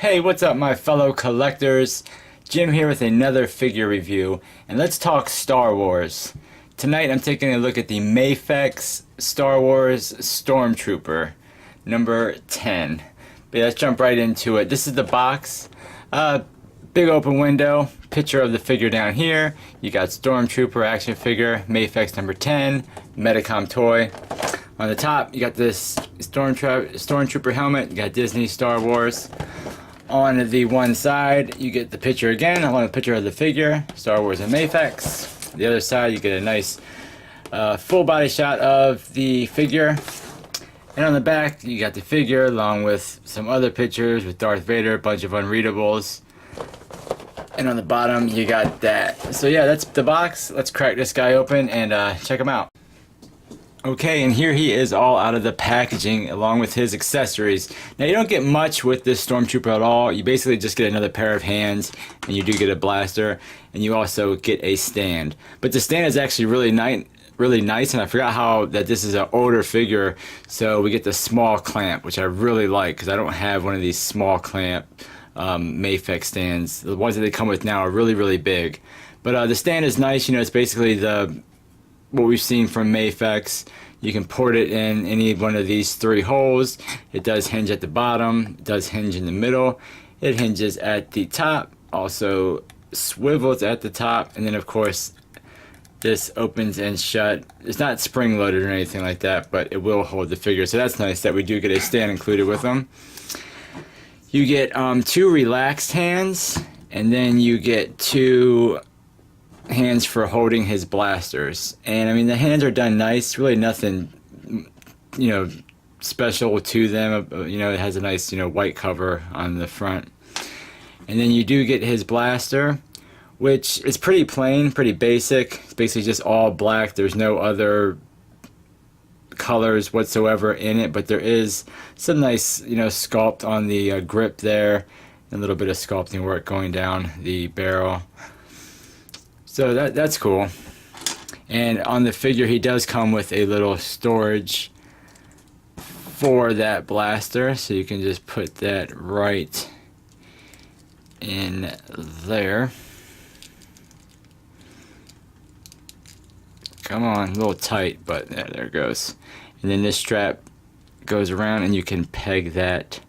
Hey, what's up my fellow collectors? Jim here with another figure review, and let's talk Star Wars. Tonight I'm taking a look at the Mafex Star Wars Stormtrooper, number 10. But yeah, let's jump right into it. This is the box. Big open window, picture of the figure down here. You got Stormtrooper action figure, Mafex number 10, Medicom toy. On the top, you got this Stormtrooper helmet, you got Disney, Star Wars. On the one side, you get the picture again, along with a picture of the figure, Star Wars and Mafex. The other side, you get a nice full body shot of the figure. And on the back, you got the figure, along with some other pictures with Darth Vader, a bunch of unreadables. And on the bottom, you got that. So yeah, that's the box. Let's crack this guy open and check him out. Okay, and here he is all out of the packaging along with his accessories. Now you don't get much with this Stormtrooper at all. You basically just get another pair of hands, and you do get a blaster, and you also get a stand. But the stand is actually really nice, and I forgot how that this is an older figure, so we get the small clamp, which I really like because I don't have one of these small clamp Mafex stands. The ones that they come with now are really big. But the stand is nice. You know, it's basically what we've seen from Mafex. You can port it in any one of these three holes. It does hinge at the bottom, it does hinge in the middle, it hinges at the top, also swivels at the top, and then of course this opens and shut. It's not spring loaded or anything like that, but it will hold the figure, so that's nice that we do get a stand included with them. You get two relaxed hands, and then you get two hands for holding his blasters. And I mean, the hands are done nice, really nothing, you know, special to them. You know, it has a nice, you know, white cover on the front. And then you do get his blaster, which is pretty plain, pretty basic. It's basically just all black. There's no other colors whatsoever in it, but there is some nice, you know, sculpt on the grip there, and a little bit of sculpting work going down the barrel. So that's cool. And on the figure, he does come with a little storage for that blaster, so you can just put that right in there. Come on, a little tight, but there it goes. And then this strap goes around, and you can peg that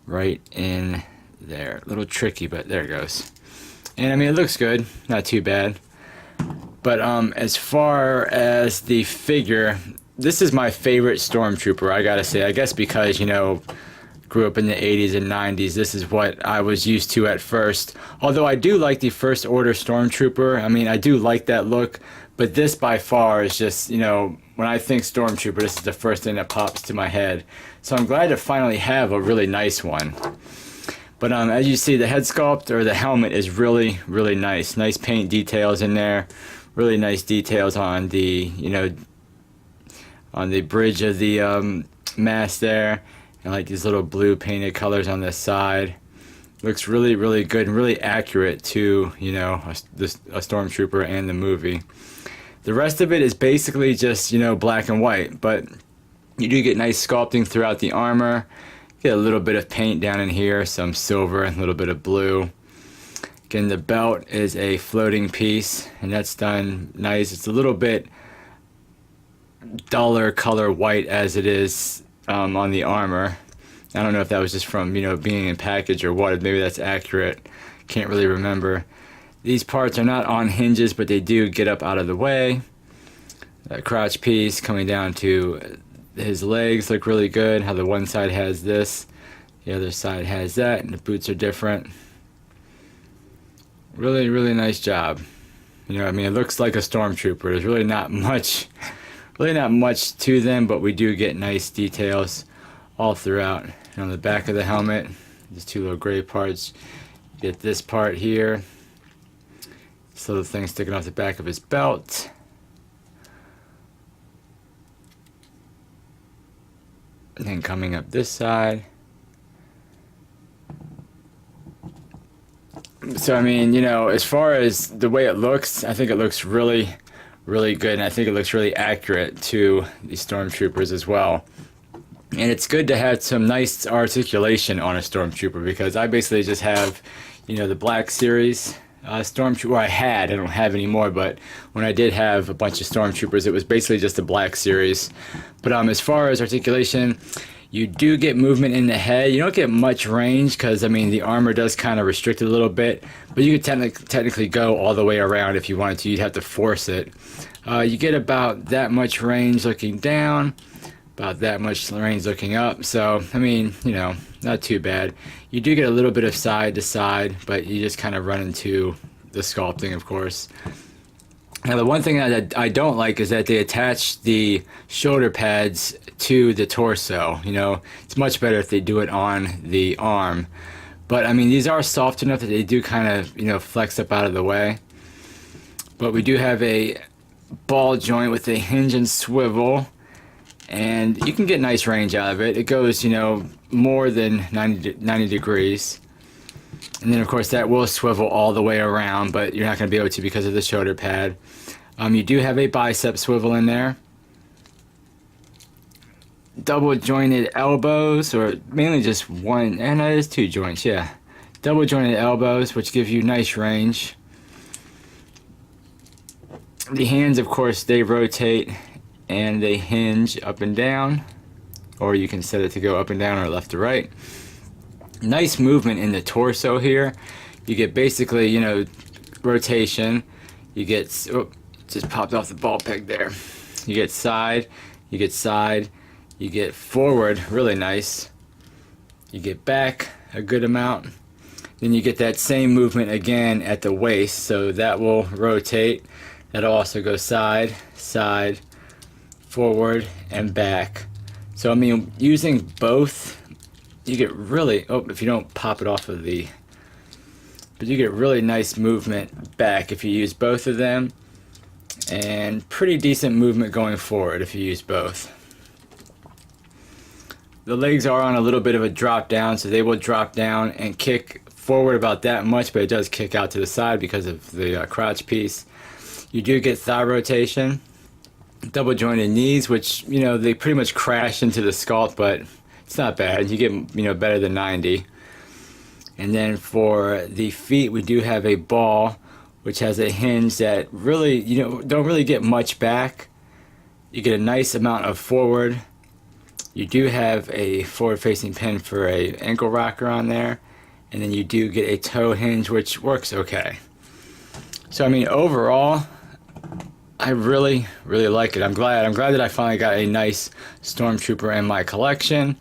right in there. A little tricky, but there it goes. And I mean, it looks good, not too bad. But as far as the figure, this is my favorite Stormtrooper, I gotta say. I guess because, you know, grew up in the 80s and 90s, this is what I was used to at first. Although I do like the First Order Stormtrooper. I mean, I do like that look, but this by far is just, you know, when I think Stormtrooper, this is the first thing that pops to my head. So I'm glad to finally have a really nice one. But as you see, the head sculpt, or the helmet, is really nice. Nice paint details in there. Really nice details on the, you know, on the bridge of the mask there. And like these little blue painted colors on the side. Looks really good and really accurate to, you know, a Stormtrooper and the movie. The rest of it is basically just, you know, black and white. But you do get nice sculpting throughout the armor. Get a little bit of paint down in here, some silver, and a little bit of blue. Again, the belt is a floating piece, and that's done nice. It's a little bit duller color white as it is on the armor. I don't know if that was just from, you know, being in package or what. Maybe that's accurate. Can't really remember. These parts are not on hinges, but they do get up out of the way. That crotch piece coming down to his legs look really good. How the one side has this, the other side has that, and the boots are different. Really nice job. You know, I mean, it looks like a Stormtrooper. There's really not much to them, but we do get nice details all throughout. And on the back of the helmet, these two little gray parts. You get this part here. This little thing sticking off the back of his belt. And then coming up this side. So I mean, you know, as far as the way it looks, I think it looks really good, and I think it looks really accurate to the Stormtroopers as well. And it's good to have some nice articulation on a Stormtrooper, because I basically just have, the Black Series Stormtrooper. I don't have anymore, but when I did have a bunch of Stormtroopers, it was basically just the Black Series. But as far as articulation, you do get movement in the head. You don't get much range because, the armor does kind of restrict it a little bit. But you could technically go all the way around if you wanted to. You'd have to force it. You get about that much range looking down, about that much range looking up. So, not too bad. You do get a little bit of side to side, but you just kind of run into the sculpting, of course. Now, the one thing that I don't like is that they attach the shoulder pads to the torso. It's much better if they do it on the arm. But, these are soft enough that they do kind of, flex up out of the way. But we do have a ball joint with a hinge and swivel. And you can get nice range out of it. It goes, more than 90 degrees. And then, of course, that will swivel all the way around, but you're not going to be able to because of the shoulder pad. You do have a bicep swivel in there. Double jointed elbows, or mainly just one, and that is 2 joints, yeah. Double jointed elbows, which give you nice range. The hands, of course, they rotate and they hinge up and down, or you can set it to go up and down or left to right. Nice movement in the torso here. You get basically, rotation. You get, just popped off the ball peg there. You get side, you get forward, really nice. You get back a good amount. Then you get that same movement again at the waist, so that will rotate. That'll also go side, side, forward, and back. So using both, you get really, if you don't pop it off of but you get really nice movement back if you use both of them, and pretty decent movement going forward if you use both. The legs are on a little bit of a drop down, so they will drop down and kick forward about that much, but it does kick out to the side because of the crotch piece. You do get thigh rotation. Double jointed knees, which, they pretty much crash into the sculpt, but it's not bad. You get, better than 90. And then for the feet, we do have a ball, which has a hinge that really, don't really get much back. You get a nice amount of forward. You do have a forward-facing pin for a ankle rocker on there. And then you do get a toe hinge, which works okay. So, overall, I really, really like it. I'm glad that I finally got a nice Stormtrooper in my collection.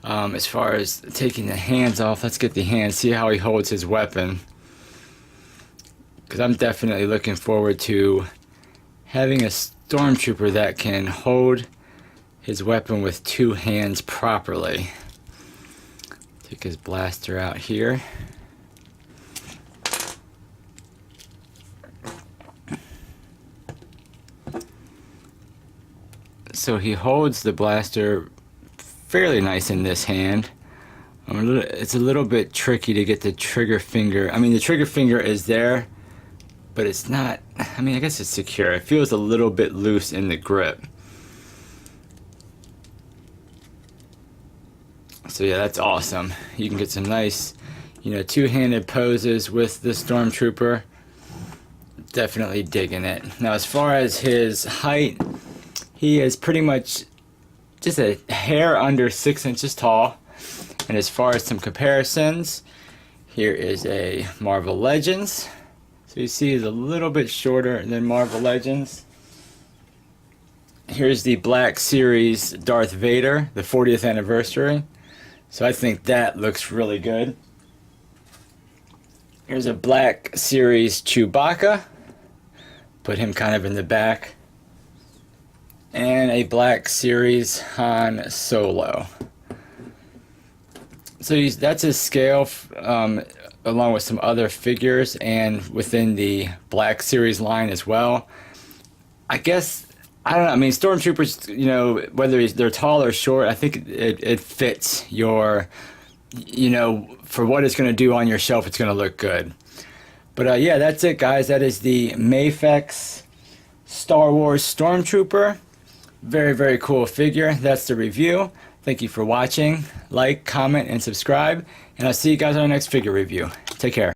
As far as taking the hands off, let's get the hands, see how he holds his weapon. Because I'm definitely looking forward to having a Stormtrooper that can hold his weapon with 2 hands properly. Take his blaster out here. So he holds the blaster fairly nice in this hand. It's a little bit tricky to get the trigger finger. The trigger finger is there, but it's not, I guess it's secure. It feels a little bit loose in the grip. So yeah, that's awesome. You can get some nice, two-handed poses with the Stormtrooper. Definitely digging it. Now, as far as his height, he is pretty much just a hair under 6 inches tall. And as far as some comparisons, here is a Marvel Legends. So you see he's a little bit shorter than Marvel Legends. Here's the Black Series Darth Vader, the 40th anniversary. So I think that looks really good. Here's a Black Series Chewbacca. Put him kind of in the back. And a Black Series Han Solo. So that's his scale, along with some other figures and within the Black Series line as well. I guess, I don't know, Stormtroopers, whether they're tall or short, I think it fits your, for what it's going to do on your shelf, it's going to look good. But yeah, that's it, guys. That is the Mafex Star Wars Stormtrooper. Very, very cool figure. That's the review. Thank you for watching. Like, comment, and subscribe. And I'll see you guys on our next figure review. Take care.